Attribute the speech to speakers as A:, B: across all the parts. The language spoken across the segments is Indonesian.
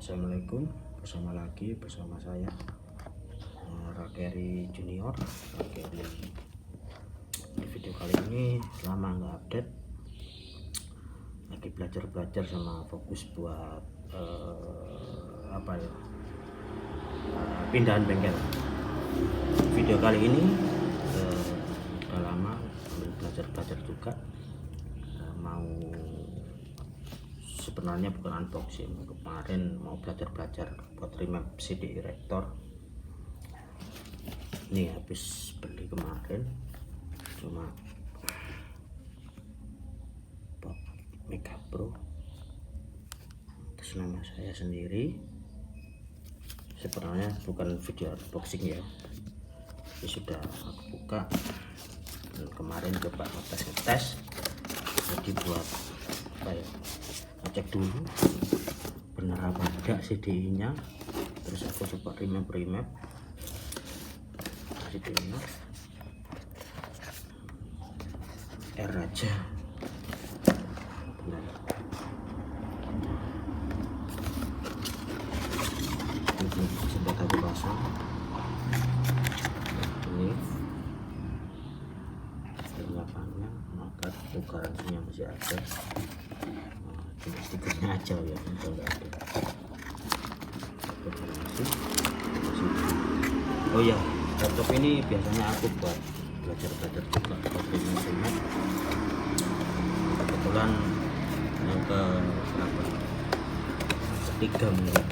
A: Assalamualaikum, bersama saya Rakeri Junior. Rakeri di video kali ini lama nggak update, lagi belajar sama fokus buat pindahan bengkel. Video kali ini udah lama sambil belajar juga, mau sebenarnya bukan unboxing, kemarin mau belajar buat remap CD Erector. Ini habis beli kemarin, cuma Mega Pro atas nama saya sendiri. Sebenarnya bukan video unboxing ya, ini sudah aku buka dan kemarin coba ngetes, jadi buat ngecek dulu bener apa enggak CDI nya, terus aku coba remap CDI nya R aja benar. Ini sempat aku pasang, ini perlengkapannya, maka garansinya masih ada, cuma stikernya aja ya, kalau nggak ada. Oh ya, laptop ini biasanya aku buat belajar juga remap. Kebetulan yang ketiga mungkin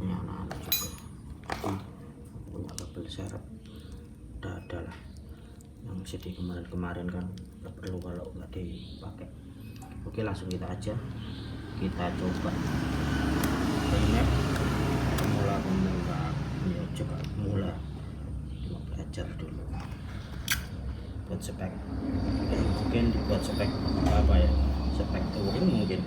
A: punya anak-anak juga, punya kabel serep udah ada lah. Yang CD kemarin kan nggak perlu kalau nggak dipakai. Oke, langsung kita coba remap ya, coba mulai belajar dulu buat spek mungkin dibuat spek spek touring mungkin.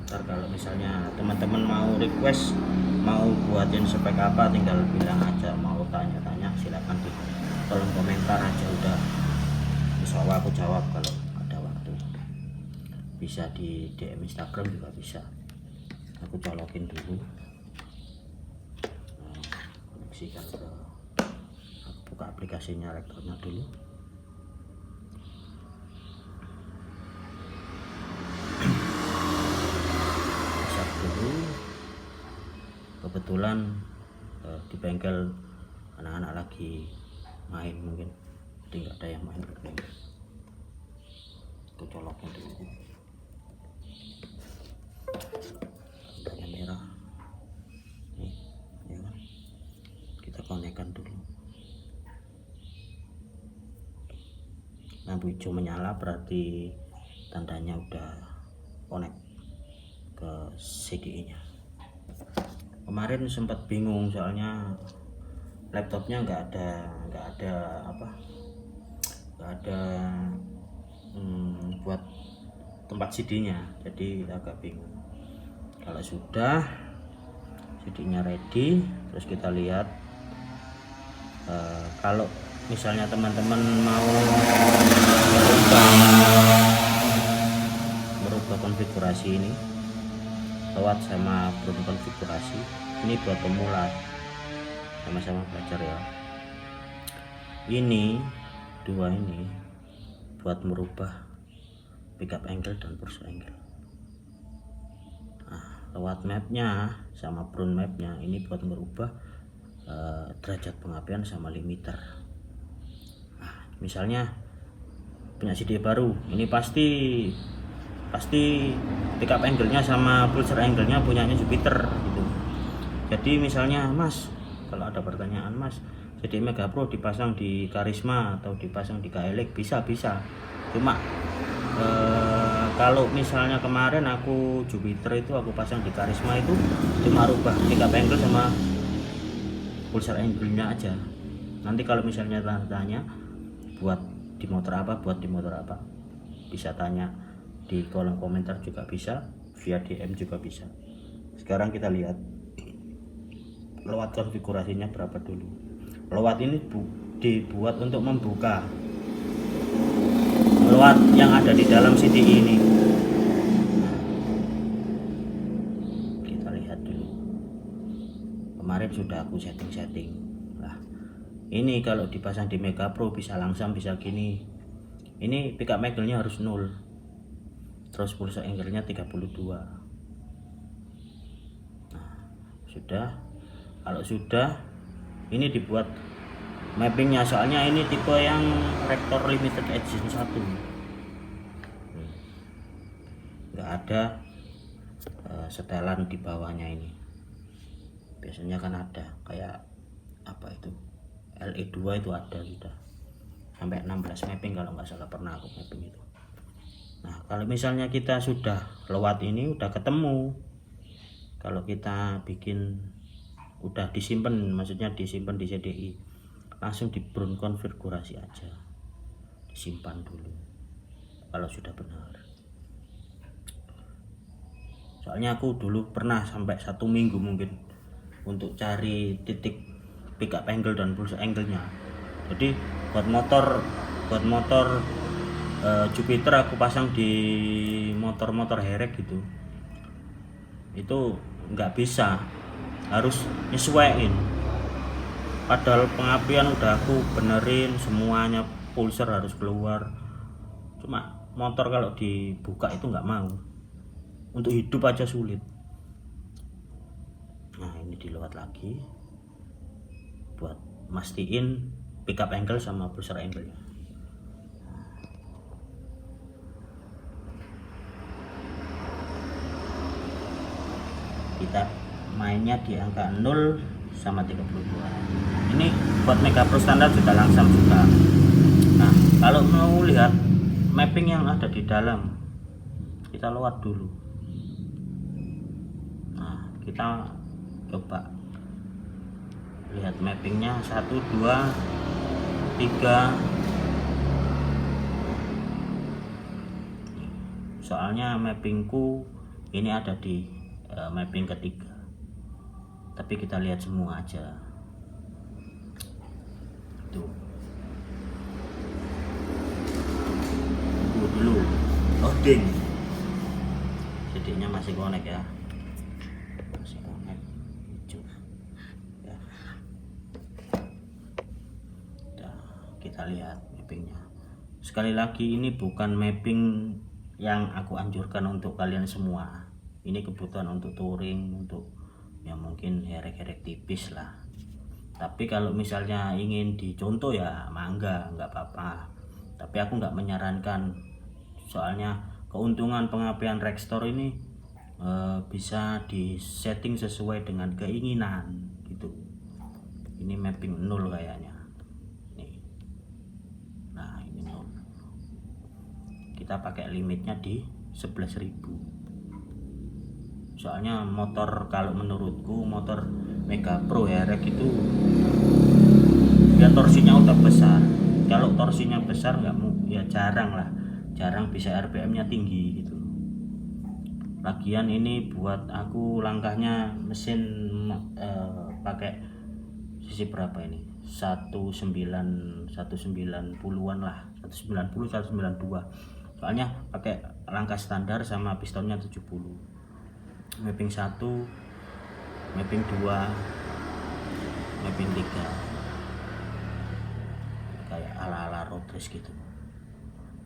A: Ntar kalau misalnya teman-teman mau request mau buatin spek apa, tinggal bilang aja, mau tanya-tanya silakan di kolom komentar aja, udah insya Allah aku jawab kalau ada waktu. Bisa di DM Instagram juga bisa, aku colokin dulu, koneksikan ke, aku buka aplikasinya Erectornya dulu. Masak dulu. Kebetulan di bengkel anak-anak lagi main, mungkin jadi nggak ada yang main ke bengkel. Aku colokin dulu, tandanya merah nih ya kan, kita konekkan dulu. Lampu hijau menyala berarti tandanya udah connect ke CDI nya. Kemarin sempat bingung soalnya laptopnya nggak ada buat tempat CD-nya, jadi agak bingung. Kalau sudah CD-nya ready, terus kita lihat kalau misalnya teman-teman mau merubah konfigurasi ini lewat sama Brown konfigurasi, ini buat pemula, sama-sama belajar ya. Ini dua ini buat merubah pickup angle dan pulse angle. Nah, lewat mapnya sama Brown mapnya ini buat merubah derajat pengapian sama limiter. Nah, misalnya punya CD baru, ini pasti pickup angle-nya sama pulse angle-nya punyanya Jupiter gitu. Jadi misalnya Mas, kalau ada pertanyaan Mas, CD Mega Pro dipasang di Karisma atau dipasang di KLX, bisa. Cuma kalau misalnya kemarin aku Jupiter itu aku pasang di Karisma, itu cuma rubah pickup angle sama pulsar angle-nya aja. Nanti kalau misalnya tanya buat di motor apa, bisa tanya di kolom komentar juga bisa, via DM juga bisa. Sekarang kita lihat lewat konfigurasinya berapa dulu. Lewat ini dibuat untuk membuka lewat yang ada di dalam CD ini. kemarin sudah aku setting lah. Ini kalau dipasang di Mega Pro bisa langsam, bisa gini. Ini pick up angle-nya harus 0, terus pulse angle-nya 32. Nah, sudah. Kalau sudah, ini dibuat mappingnya, soalnya ini tipe yang Rector Limited Edition 1, nggak ada setelan di bawahnya. Ini biasanya kan ada kayak apa itu, LE2 itu ada sudah sampai 16 mapping kalau nggak salah, pernah aku mapping itu. Nah, kalau misalnya kita sudah lewat ini, udah ketemu, kalau kita bikin udah disimpan, maksudnya disimpan di CDI, langsung di brown konfigurasi aja, disimpan dulu kalau sudah benar. Soalnya aku dulu pernah sampai 1 minggu mungkin untuk cari titik pick up angle dan pulse angle-nya. Jadi buat motor Jupiter aku pasang di motor herek gitu, itu nggak bisa, harus nyesuaiin. Padahal pengapian udah aku benerin semuanya, pulser harus keluar, cuma motor kalau dibuka itu nggak mau, untuk hidup aja sulit. Nah, ini dilewat lagi buat mastiin pick up angle sama pulser angle-nya. Kita mainnya di angka 0 sama 32. Ini buat Mega Pro standar sudah langsam juga. Nah, kalau mau lihat mapping yang ada di dalam, kita lewat dulu. Nah, kita coba lihat mappingnya 1, 2, 3. Soalnya mappingku ini ada di mapping ketiga, tapi kita lihat semua aja tuh. Tunggu dulu loading, CD-nya masih connect ya, masih connect ya. Udah, kita lihat mappingnya sekali lagi. Ini bukan mapping yang aku anjurkan untuk kalian semua. Ini kebutuhan untuk touring, untuk ya mungkin herek-herek tipis lah. Tapi kalau misalnya ingin dicontoh ya mangga, nggak apa-apa. Tapi aku nggak menyarankan, soalnya keuntungan pengapian Rextor ini bisa disetting sesuai dengan keinginan gitu. Ini mapping 0 kayaknya. Nih. Nah, ini 0. Kita pakai limitnya di 11.000. Soalnya motor, kalau menurutku motor Mega Pro herek itu ya torsinya udah besar. Kalau torsinya besar nggak mau, ya jarang bisa RPM-nya tinggi gitu. Lagian ini buat aku langkahnya mesin pakai sisi berapa ini, 1910-an lah, 190 192. Soalnya pakai langkah standar sama pistonnya 70. Mapping 1, mapping 2, mapping 3, kayak ala-ala road race gitu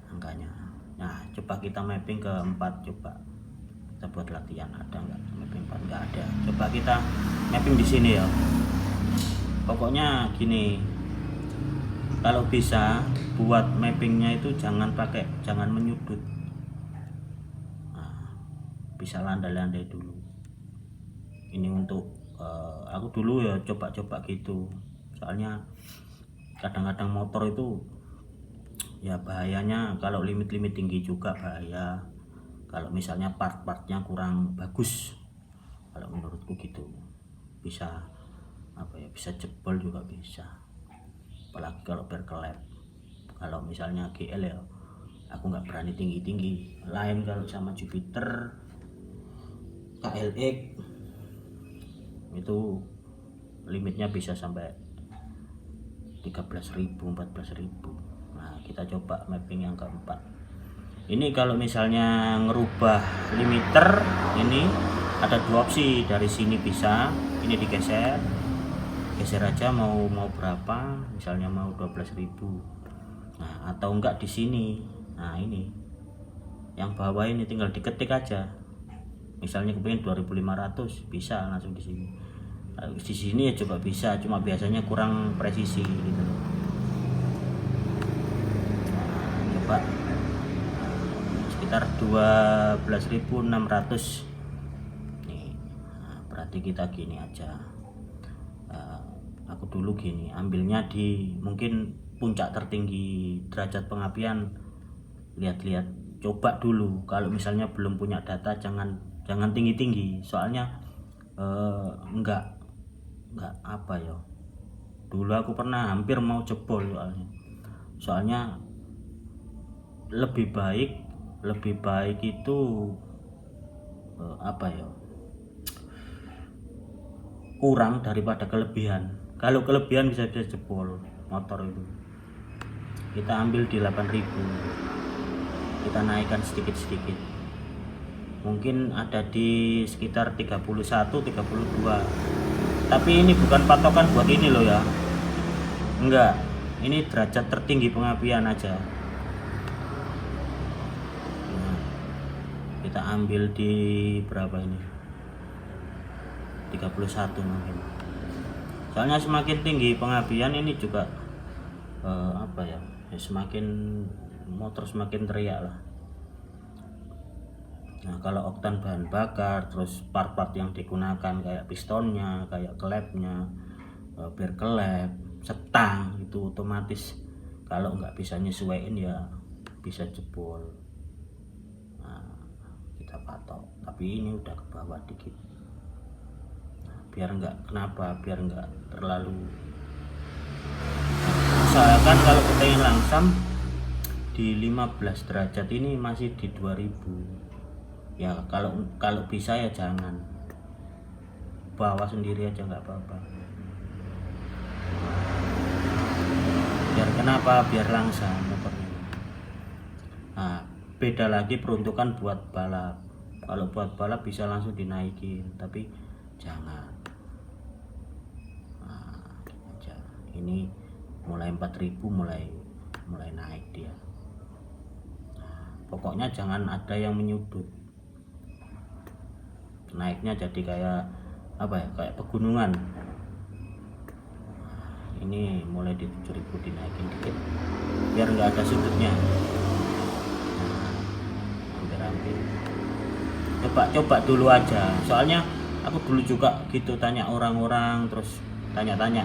A: angkanya. Nah, coba kita mapping ke 4, coba kita buat latihan. Ada nggak mapping 4? Nggak ada. Coba kita mapping di sini ya. Pokoknya gini, kalau bisa buat mappingnya itu jangan menyudut. Bisa landai-landai dulu. Ini untuk aku dulu ya coba-coba gitu. Soalnya kadang-kadang motor itu ya bahayanya kalau limit-limit tinggi juga bahaya. Kalau misalnya part-partnya kurang bagus, kalau menurutku gitu, bisa apa ya, bisa jebol juga bisa. Apalagi kalau berkelep. Kalau misalnya GL ya aku nggak berani tinggi-tinggi. Lain kalau sama Jupiter, KLX itu limitnya bisa sampai 13.000, 14.000. Nah, kita coba mapping yang keempat. Ini kalau misalnya ngerubah limiter, ini ada 2 opsi. Dari sini bisa, ini digeser, geser aja mau berapa, misalnya mau 12.000. Nah, atau enggak di sini. Nah, ini yang bawah ini tinggal diketik aja. Misalnya kepingin 2.500, bisa langsung di sini. Di sini ya juga bisa, cuma biasanya kurang presisi gitu. Nah, coba sekitar 12.600 nih. Nah, berarti kita gini aja. Aku dulu gini, ambilnya di mungkin puncak tertinggi derajat pengapian. Lihat-lihat, coba dulu. Kalau misalnya belum punya data, jangan tinggi-tinggi, soalnya enggak apa ya, dulu aku pernah hampir mau jebol soalnya lebih baik itu apa ya, kurang daripada kelebihan. Kalau kelebihan bisa jebol motor itu. Kita ambil di 8.000, kita naikkan sedikit-sedikit, mungkin ada di sekitar 31-32. Tapi ini bukan patokan buat ini loh ya, enggak, ini derajat tertinggi pengapian aja. Nah, kita ambil di berapa ini, 31 mungkin. Soalnya semakin tinggi pengapian ini juga apa ya, semakin motor semakin teriak lah. Nah, kalau oktan bahan bakar, terus part-part yang digunakan kayak pistonnya, kayak klepnya, berkelep, setang, itu otomatis kalau nggak bisa nyesuaiin ya bisa jebol. Nah, kita patok, tapi ini udah ke bawah dikit. Nah, biar nggak terlalu, usahakan kalau kepengen langsam di 15 derajat ini masih di 2000 ya. Kalau bisa ya jangan, bawa sendiri aja nggak apa-apa. Biar kenapa, biar langsam motornya. Nah, beda lagi peruntukan buat balap. Kalau buat balap bisa langsung dinaikin, tapi jangan. Nah, aja. Ini mulai 4.000 mulai naik dia. Nah, pokoknya jangan ada yang menyudut. Naiknya jadi kayak apa ya, kayak pegunungan. Nah, ini mulai di 7.000 dinaikin dikit biar nggak ada sudutnya. Nah, hampir-hampir coba dulu aja, soalnya aku dulu juga gitu, tanya orang-orang, terus tanya-tanya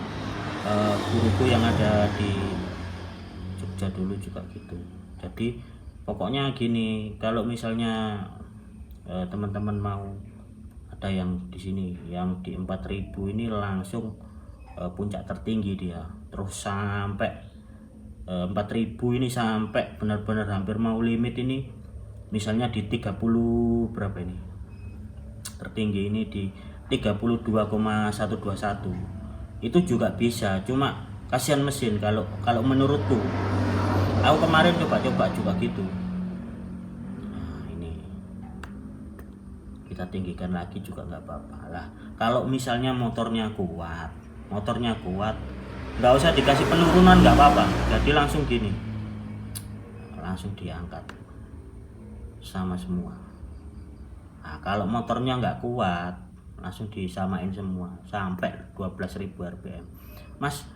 A: guruku yang ada di Jogja dulu juga gitu. Jadi pokoknya gini, kalau misalnya teman-teman mau ada yang di sini yang di 4.000 ini langsung puncak tertinggi dia, terus sampai 4.000 ini sampai benar-benar hampir mau limit ini, misalnya di 30 berapa ini tertinggi ini di 32,121 itu juga bisa, cuma kasihan mesin kalau menurutku. Aku kemarin coba juga gitu. Nah, ini kita tinggikan lagi juga nggak apa-apa lah. Kalau misalnya motornya kuat, nggak usah dikasih penurunan, nggak apa-apa, jadi langsung gini, langsung diangkat sama semua. Nah, kalau motornya nggak kuat, langsung disamain semua sampai 12.000 rpm. Mas,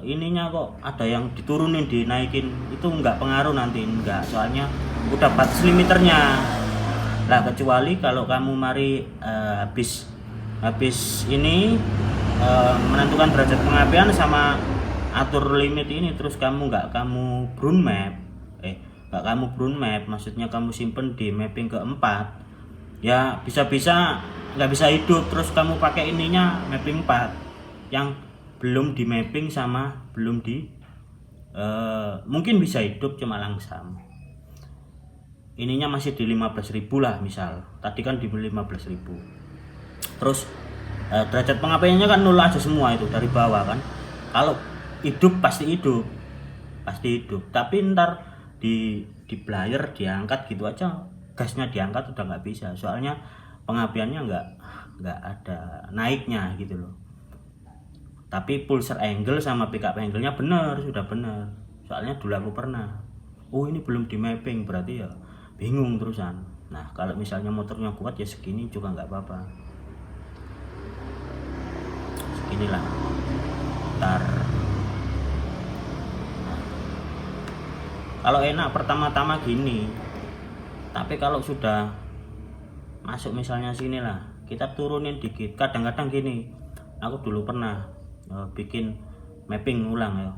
A: ininya kok ada yang diturunin dinaikin, itu nggak pengaruh nanti, enggak, soalnya udah batas limiternya lah. Kecuali kalau kamu mari habis ini menentukan derajat pengapian sama atur limit ini, terus kamu brown map, maksudnya kamu simpen di mapping keempat, ya bisa-bisa nggak bisa hidup. Terus kamu pakai ininya mapping 4 yang belum di mapping sama belum di mungkin bisa hidup cuma langsam. Ininya masih di 15.000 lah misal, tadi kan di 15.000. Terus derajat pengapiannya kan 0 aja semua itu dari bawah kan. Kalau hidup pasti hidup, tapi ntar di player diangkat gitu aja, gasnya diangkat udah nggak bisa, soalnya pengapiannya nggak ada naiknya gitu loh. Tapi pulser angle sama pickup angle-nya bener, sudah bener. Soalnya dulu aku pernah. Oh ini belum di mapping, berarti ya bingung terusan. Nah kalau misalnya motornya kuat ya segini juga nggak apa-apa. Seginilah. Ntar. Nah, kalau enak pertama-tama gini. Tapi kalau sudah masuk misalnya sini lah, kita turunin dikit. Kadang-kadang gini. Aku dulu pernah bikin mapping ulang ya.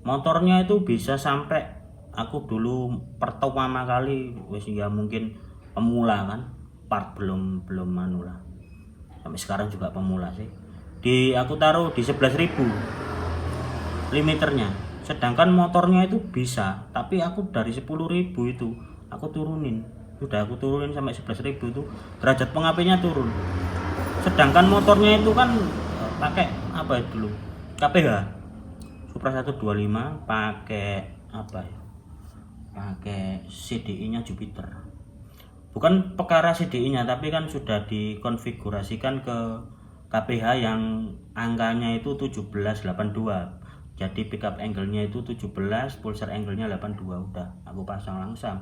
A: Motornya itu bisa sampai aku dulu pertama kali wis ya mungkin pemula kan, part belum anu lah. Sampai sekarang juga pemula sih. Aku taruh di 11.000 limiternya. Sedangkan motornya itu bisa, tapi aku dari 10.000 itu aku turunin. Sudah aku turunin sampai 11.000 itu derajat pengapinya turun. Sedangkan motornya itu kan pakai apa itu dulu? KPH Supra 125 pakai apa ya? Pakai CDI-nya Jupiter. Bukan perkara CDI-nya, tapi kan sudah dikonfigurasikan ke KPH yang angkanya itu 1782. Jadi pickup angle-nya itu 17, pulsar angle-nya 82. Udah aku pasang langsung.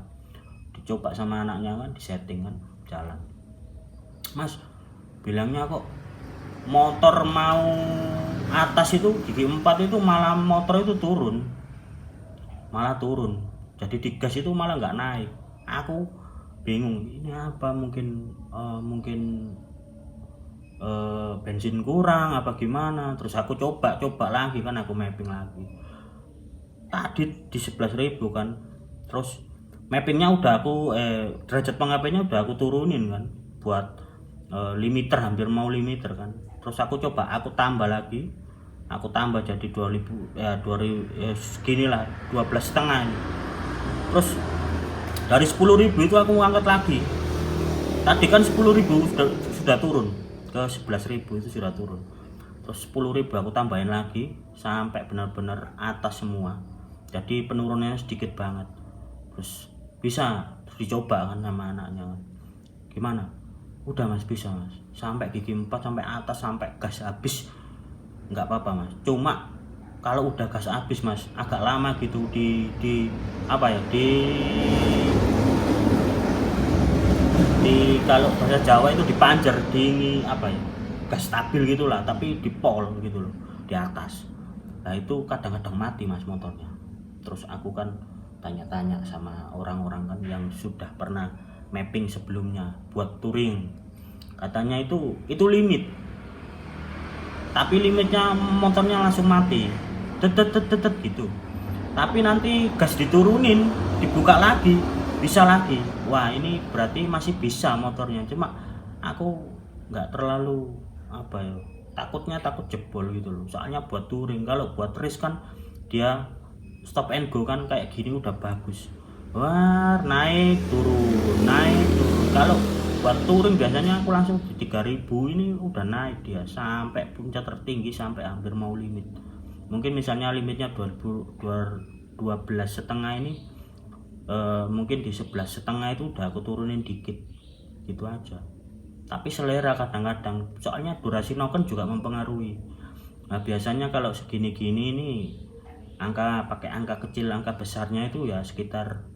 A: Dicoba sama anaknya kan, disetting kan, jalan. Mas, bilangnya kok motor mau atas itu gigi 4 itu malah motor itu turun, jadi digas itu malah nggak naik. Aku bingung ini apa, mungkin bensin kurang apa gimana. Terus aku coba lagi kan, aku mapping lagi tadi di 11.000 kan. Terus mappingnya udah aku derajat pengapiannya udah aku turunin kan, buat limiter, hampir mau limiter kan. Terus aku coba aku tambah lagi, aku tambah jadi 2000 ya 2000 segini lah, 12,5 ini. Terus dari 10.000 itu aku angkat lagi. Tadi kan 10.000 sudah turun ke 11.000 itu sudah turun. Terus 10.000 aku tambahin lagi sampai benar-benar atas semua. Jadi penurunannya sedikit banget. Terus bisa dicoba kan sama anaknya kan. Gimana? Udah Mas, bisa Mas, sampai gigi 4 sampai atas, sampai gas habis nggak apa-apa Mas. Cuma kalau udah gas habis Mas, agak lama gitu di apa ya, di kalau bahasa Jawa itu dipanjer, di apa ya, gas stabil gitulah, tapi di pol gitu loh, di atas. Nah itu kadang-kadang mati Mas motornya. Terus aku kan tanya-tanya sama orang-orang kan yang sudah pernah mapping sebelumnya buat touring, katanya itu limit, tapi limitnya motornya langsung mati tetet gitu. Tapi nanti gas diturunin, dibuka lagi, bisa lagi. Wah ini berarti masih bisa motornya. Cuma aku nggak terlalu apa ya, takut jebol gitu loh. Soalnya buat touring, kalau buat race kan dia stop and go kan kayak gini udah bagus. Wah naik turun. Kalau buat touring biasanya aku langsung di 3.000 ini udah naik dia sampai puncak tertinggi, sampai hampir mau limit. Mungkin misalnya limitnya 12,5 ini mungkin di 11,5 itu udah aku turunin dikit gitu aja. Tapi selera kadang-kadang, soalnya durasi noken juga mempengaruhi. Nah biasanya kalau segini-gini ini pakai angka kecil, angka besarnya itu ya sekitar,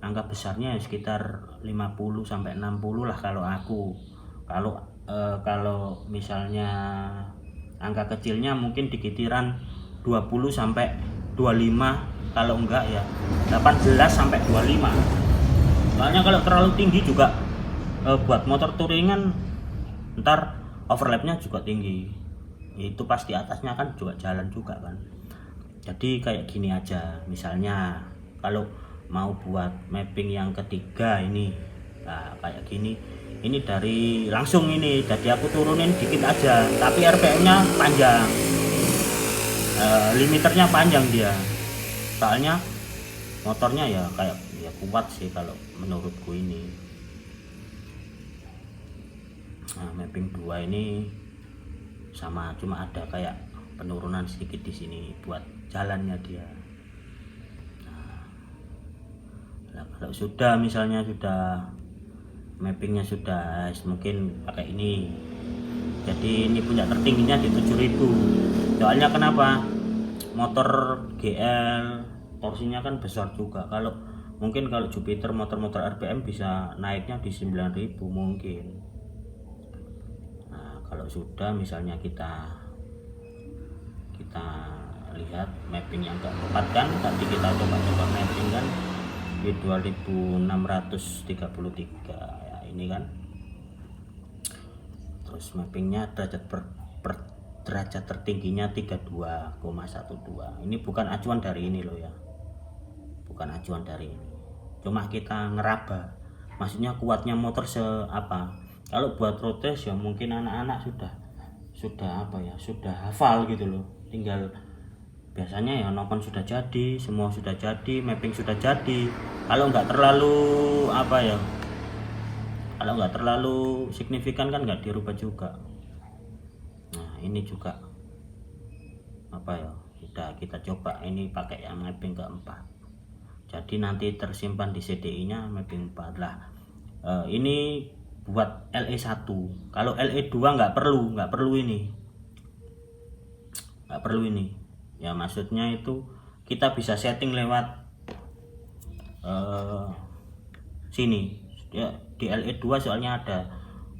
A: angka besarnya ya sekitar 50 sampai 60 lah kalau aku. Kalau misalnya angka kecilnya mungkin di kitiran 20 sampai 25, kalau enggak ya 18 sampai 25. Soalnya kalau terlalu tinggi juga buat motor touringan ntar overlapnya juga tinggi. Itu pasti atasnya kan juga jalan juga kan. Jadi kayak gini aja, misalnya kalau mau buat mapping yang ketiga ini, nah kayak gini, ini dari langsung ini, jadi aku turunin dikit aja, tapi RPM-nya panjang, limiternya panjang dia. Soalnya motornya ya kayak ya kuat sih kalau menurutku ini. Nah mapping 2 ini sama, cuma ada kayak penurunan sedikit di sini buat jalannya dia. Nah, kalau sudah misalnya sudah mappingnya sudah mungkin pakai ini, Jadi ini punya tertingginya di 7000. Soalnya kenapa? Motor GL torsinya kan besar juga. Mungkin kalau Jupiter motor-motor RPM bisa naiknya di 9000 mungkin. Nah, kalau sudah misalnya kita lihat mapping yang keempat kan, tadi kita coba mapping kan di 2633 ya, ini kan. Terus mappingnya derajat tertingginya 32,12. Ini bukan acuan dari ini loh ya, bukan acuan dari ini, cuma kita ngeraba, maksudnya kuatnya motor seapa. Kalau buat road test ya mungkin anak-anak sudah apa ya, sudah hafal gitu loh, tinggal biasanya ya nonton sudah jadi, semua sudah jadi, mapping sudah jadi. Kalau nggak terlalu apa ya, kalau nggak terlalu signifikan kan nggak dirubah juga. Nah ini juga apa ya, kita coba ini pakai yang mapping keempat, jadi nanti tersimpan di CDI nya mapping 4 lah. Ini buat LE1. Kalau LE2 nggak perlu ini ya, maksudnya itu kita bisa setting lewat sini ya. Di LE2 soalnya ada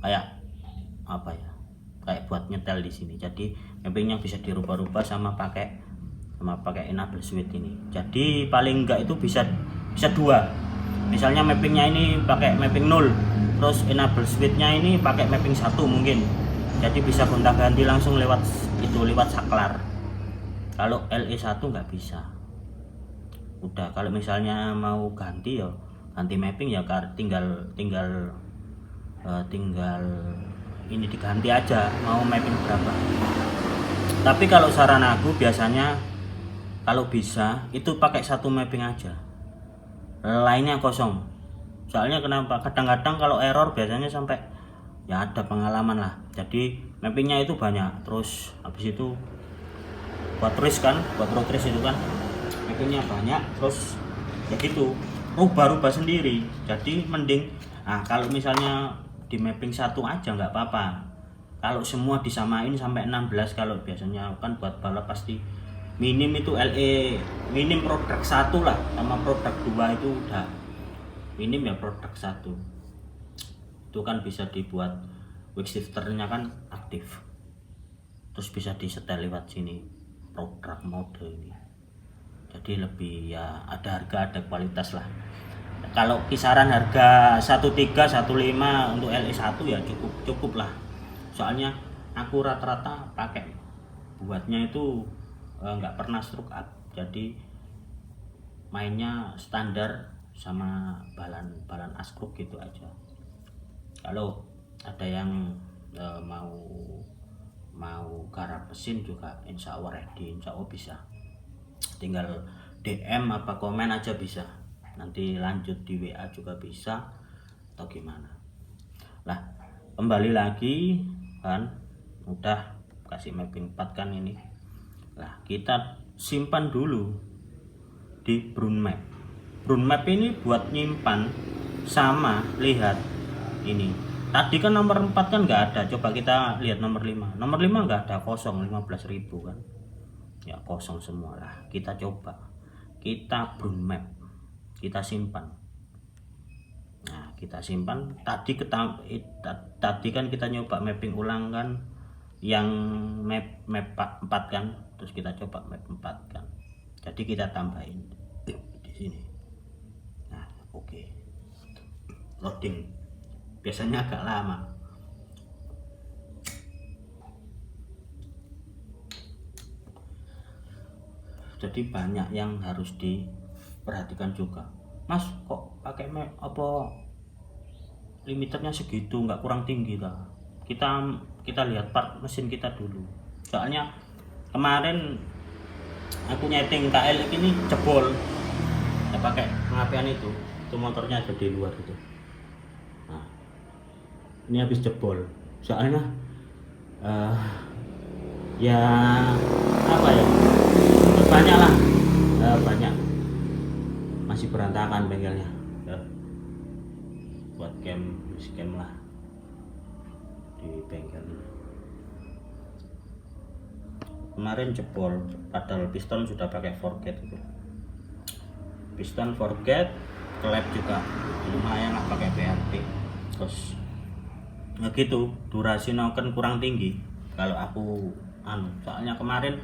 A: kayak apa ya, kayak buat nyetel di sini, jadi mappingnya bisa dirubah-rubah sama pakai enable switch ini. Jadi paling enggak itu bisa dua, misalnya mappingnya ini pakai mapping 0, terus enable switchnya ini pakai mapping 1 mungkin, jadi bisa gonta-ganti langsung lewat saklar. Kalau LE1 nggak bisa. Udah, kalau misalnya mau ganti ya ganti mapping ya tinggal ini diganti aja mau mapping berapa. Tapi kalau saran aku biasanya kalau bisa itu pakai satu mapping aja, lainnya kosong. Soalnya kenapa? Kadang-kadang kalau error biasanya sampai ya, ada pengalaman lah, jadi mappingnya itu banyak, terus habis itu buat road race itu kan mappingnya banyak, terus ya gitu rubah-rubah sendiri. Jadi mending kalau misalnya di mapping 1 aja nggak apa-apa, kalau semua disamain sampai 16. Kalau biasanya kan buat balap pasti minim itu minim produk 1 lah, sama produk 2 itu udah minim ya. Produk 1 itu kan bisa dibuat quick shifternya kan aktif, terus bisa disetel lewat sini produk mode ini, jadi lebih ya ada harga ada kualitas lah. Kalau kisaran harga 1315 untuk LE1 ya cukup lah. Soalnya aku rata-rata pakai buatnya itu nggak pernah stroke up, jadi mainnya standar sama balan askruk gitu aja. Kalau ada yang mau garap mesin juga insya Allah ready, insya Allah bisa, tinggal DM apa komen aja bisa, nanti lanjut di WA juga bisa atau gimana lah. Kembali lagi kan udah kasih mapping 4 kan ini lah, kita simpan dulu di Brown Map ini buat nyimpan sama lihat ini. Tadi kan nomor 4 kan nggak ada, coba kita lihat nomor 5 nggak ada, kosong, 15.000 kan ya, kosong semua lah. Kita coba kita Brown Map, kita simpan. Nah kita simpan tadi kan kita nyoba mapping ulang kan yang map 4 kan, terus kita coba map 4 kan, jadi kita tambahin di sini. Nah oke. Loading biasanya agak lama. Jadi banyak yang harus diperhatikan juga. Mas kok pakai apa limiternya segitu, nggak kurang tinggi lah? Kita lihat part mesin kita dulu. Soalnya kemarin aku nyeting KL ini jebol, ya pakai pengapian itu motornya ada di luar itu. Nah ini habis jebol, soalnya ya apa ya, banyak lah, banyak masih berantakan bengkelnya ya. Buat scam lah di bengkel. kemarin jebol, padahal piston sudah pakai forget itu. Piston forget, klep juga lumayan lah pakai BRT. Terus gitu, durasi noken kurang tinggi kalau aku soalnya kemarin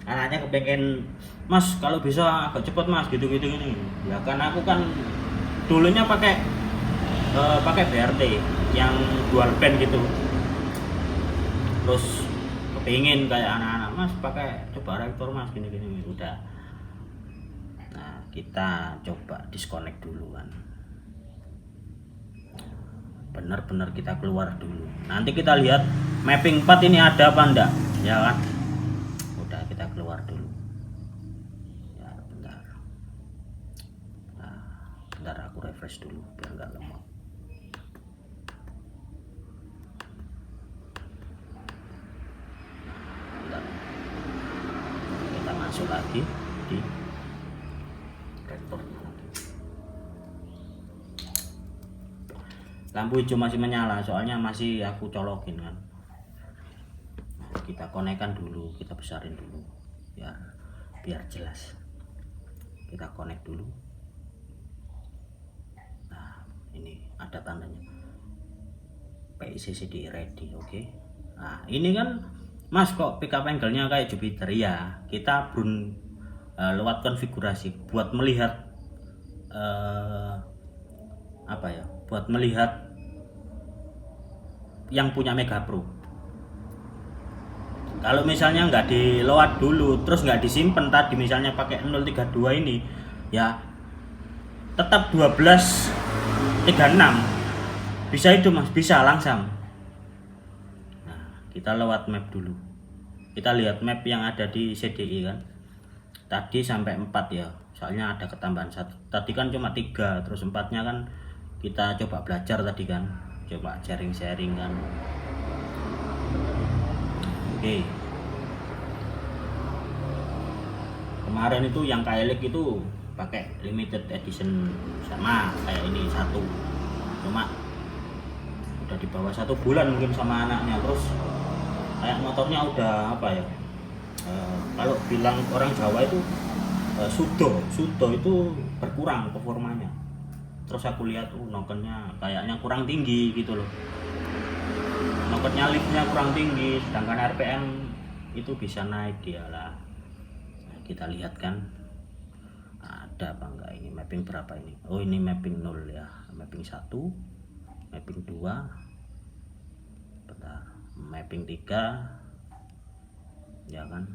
A: anaknya kepengen, Mas kalau bisa agak cepet Mas gitu-gitu ini. Ya kan aku kan dulunya pakai BRT yang dual band gitu. Terus kepingin kayak anak-anak, Mas pakai coba rektor Mas gini-gini udah. Nah, kita coba disconnect dulu kan. Benar-benar kita keluar dulu. Nanti kita lihat mapping 4 ini ada apa enggak, ya kan? Udah, kita keluar dulu. Ya, bentar. Nah, bentar aku refresh dulu biar enggak lemot. Bentar. Kita masuk lagi di rektornya. Lampu hijau masih menyala soalnya masih aku colokin kan. Nah, kita konekkan dulu, kita besarin dulu biar jelas. Kita connect dulu. Nah, ini ada tandanya PICCD ready, oke. Nah, ini kan Mas kok pick up angle-nya kayak Jupiter ya. Kita lewat konfigurasi buat melihat buat melihat yang punya Mega Pro. Kalau misalnya nggak di load dulu, terus nggak disimpan tadi, misalnya pakai 032 ini, ya tetap 1236 bisa itu Mas, bisa langsung. Nah, kita lewat map dulu, kita lihat map yang ada di CDI kan. Tadi sampai 4 ya, soalnya ada ketambahan 1. Tadi kan cuma 3, terus 4-nya kan kita coba belajar tadi kan, coba sharing-sharing kan. Oke. Kemarin itu yang KLX itu pakai limited edition sama kayak ini 1. Cuma udah di bawah 1 bulan mungkin sama anaknya, terus kayak motornya udah apa ya? Kalau bilang orang Jawa itu sudo itu berkurang performanya. Terus aku lihat nokennya kayaknya kurang tinggi gitu loh. Nokennya liftnya kurang tinggi, sedangkan RPM itu bisa naik dia lah. Nah, kita lihat kan ada apa enggak ini, mapping berapa ini. Oh, ini mapping 0 ya, mapping 1, mapping 2, bentar, mapping 3 ya kan,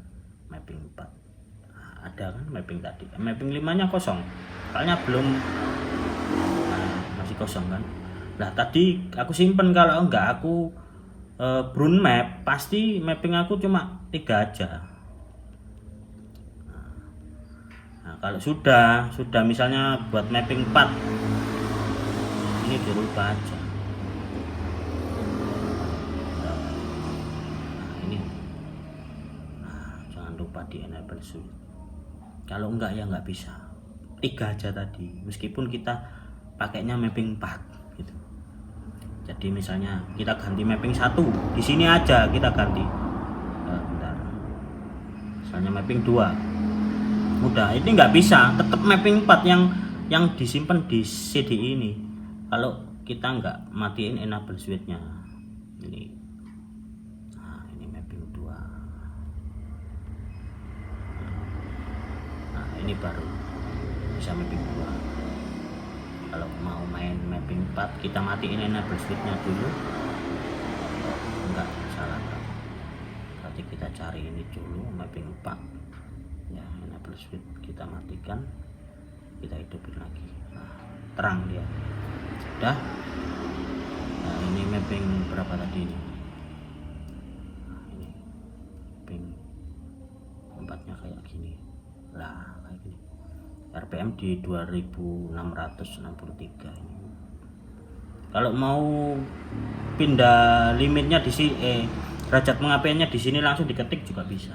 A: mapping 4. Nah, ada kan mapping tadi, mapping 5 nya kosong soalnya belum. Nah, masih kosong kan. Nah, tadi aku simpen, kalau enggak aku brown map pasti mapping aku cuma 3 aja. Nah, kalau sudah misalnya buat mapping 4 ini dirubah aja. Nah, ini jangan lupa di enable suite. Kalau enggak ya enggak bisa. 3 aja tadi, meskipun kita pakainya mapping 4 gitu. Jadi misalnya kita ganti mapping 1 di sini aja, kita ganti bentar, misalnya mapping 2 udah, ini nggak bisa, tetap mapping 4 yang disimpan di CDI ini kalau kita nggak matiin enable switch nya ini. Nah, ini mapping 2. Nah, ini baru bisa mapping 2. Kalau mau main mapping 4 kita matiin enable switch-nya dulu. Enggak salah kan. Berarti kita cari ini dulu mapping 4 ya, enable switch kita matikan, kita hidupin lagi. Nah, terang dia udah. Nah, ini mapping berapa tadi ini? Nah, ini mapping 4 nya kayak gini lah, kayak gini. RPM di 2663 ini. Kalau mau pindah limitnya di sini, derajat pengapaiannya di sini langsung diketik juga bisa.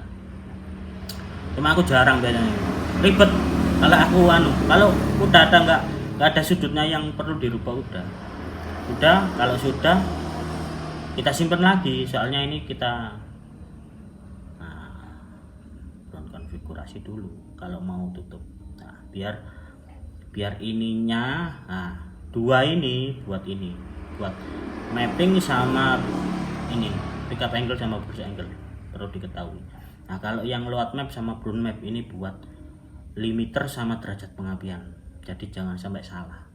A: Cuma aku jarang biasanya, ribet. Kalau aku kalau udah ada nggak ada sudutnya yang perlu dirubah, udah kalau sudah kita simpan lagi, soalnya ini kita konfigurasi dulu kalau mau tutup. Nah, biar ininya, nah dua ini buat mapping sama ini pickup angle sama brush angle, perlu diketahui. Nah, kalau yang load map sama brown map ini buat limiter sama derajat pengapian, jadi jangan sampai salah.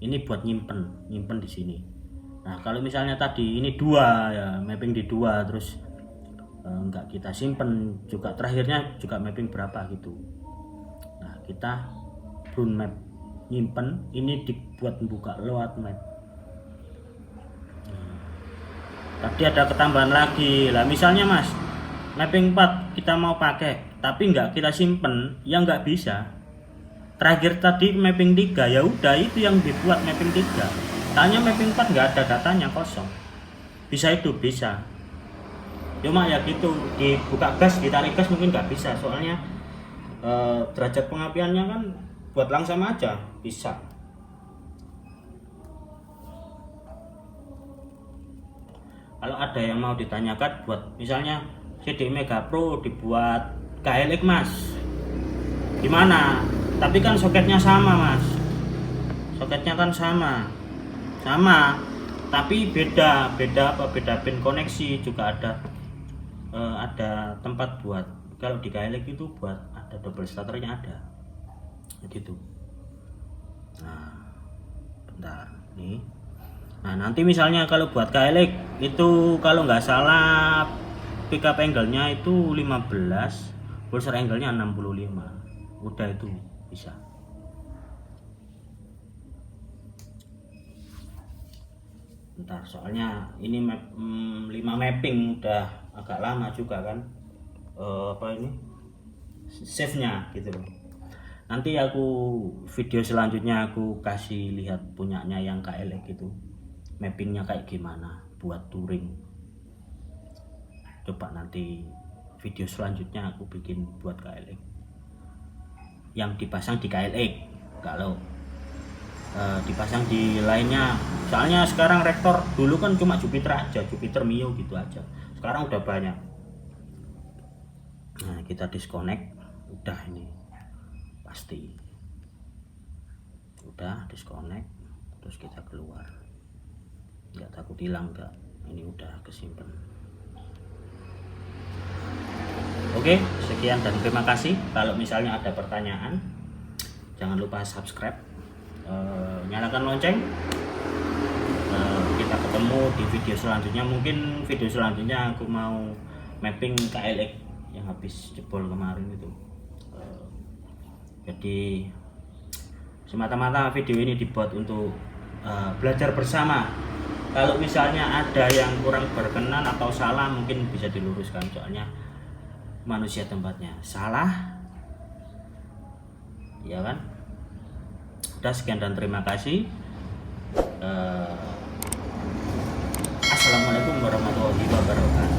A: Ini buat nyimpen di sini. Nah, kalau misalnya tadi ini dua ya, mapping di dua, terus enggak kita simpen juga, terakhirnya juga mapping berapa gitu. Nah, kita brown map nyimpen, ini dibuat buka load map. Tadi ada ketambahan lagi lah, misalnya Mas mapping 4 kita mau pakai tapi nggak kita simpen, ya nggak bisa. Terakhir tadi mapping 3, ya udah itu yang dibuat mapping 3. Tanya mapping 4 nggak ada datanya, kosong. Bisa itu bisa. Cuma ya gitu, dibuka gas, ditarik gas mungkin nggak bisa, soalnya derajat pengapiannya kan buat langsam aja bisa. Kalau ada yang mau ditanyakan buat misalnya CD Mega Pro dibuat KLX Mas, gimana? Tapi kan soketnya sama Mas, soketnya kan sama, tapi beda pin koneksi juga ada tempat buat, kalau di KLX itu buat ada double starternya ada gitu. Nah, bentar nih. Nah, nanti misalnya kalau buat KLX itu kalau nggak salah pickup angle-nya itu 15, pulsar angle-nya 65. Udah itu bisa. Bentar, soalnya ini 5 mapping udah agak lama juga kan. Save-nya gitu loh. Nanti aku video selanjutnya aku kasih lihat punyanya yang KLX gitu, mappingnya kayak gimana buat touring. Coba nanti video selanjutnya aku bikin buat KLX yang dipasang di KLX. Kalau dipasang di lainnya, soalnya sekarang rektor, dulu kan cuma Jupiter aja, Jupiter Mio gitu aja, sekarang udah banyak. Nah, kita disconnect, udah ini pasti udah disconnect, terus kita keluar, nggak takut hilang nggak, ini udah kesimpan. Oke, sekian dan terima kasih. Kalau misalnya ada pertanyaan, jangan lupa subscribe, nyalakan lonceng. Kita ketemu di video selanjutnya. Mungkin video selanjutnya aku mau mapping KLX yang habis jebol kemarin itu. Jadi semata-mata video ini dibuat untuk belajar bersama. Kalau misalnya ada yang kurang berkenan atau salah mungkin bisa diluruskan, soalnya manusia tempatnya salah ya kan. Udah, sekian dan terima kasih. Assalamualaikum warahmatullahi wabarakatuh.